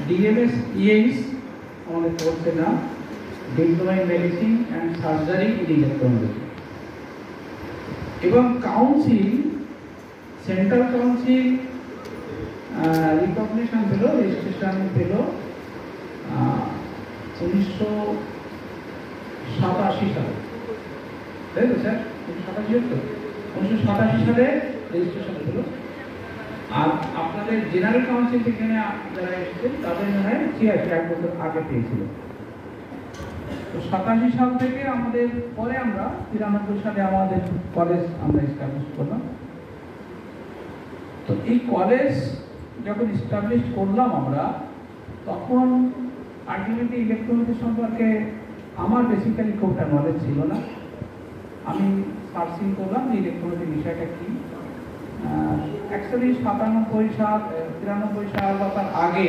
DMS EH আমাদের কোর্সের নাম, diploma in medicine and surgery in electrology. এবং কাউন্সিল, সেন্ট্রাল কাউন্সিল রিকগনিশন পেল, রেজিস্ট্রেশন পেল 1987 সালে, তাই তো স্যার? 1987 সালে রেজিস্ট্রেশন পেল। আর আপনাদের জেনারেল কাউন্সিল থেকে যারা এসেছেন তাদের মনে হয় 86 এক বছর আগে পেয়েছিল। তো 87 সাল থেকে আমাদের পরে আমরা 93 সালে আমাদের কলেজ আমরা এস্টাবলিশ করলাম। তো এই কলেজ যখন এস্টাবলিশ করলাম আমরা, তখন আলটিমেটলি ইলেকট্রোলজি সম্পর্কে আমার বেসিক্যালি খুব একটা নলেজ ছিল না। আমি সার্চিং করলাম যে ইলেকট্রোলজি বিষয়টা কী। অ্যাকচুয়ালি 93 সাল 93 সাল বা তার আগে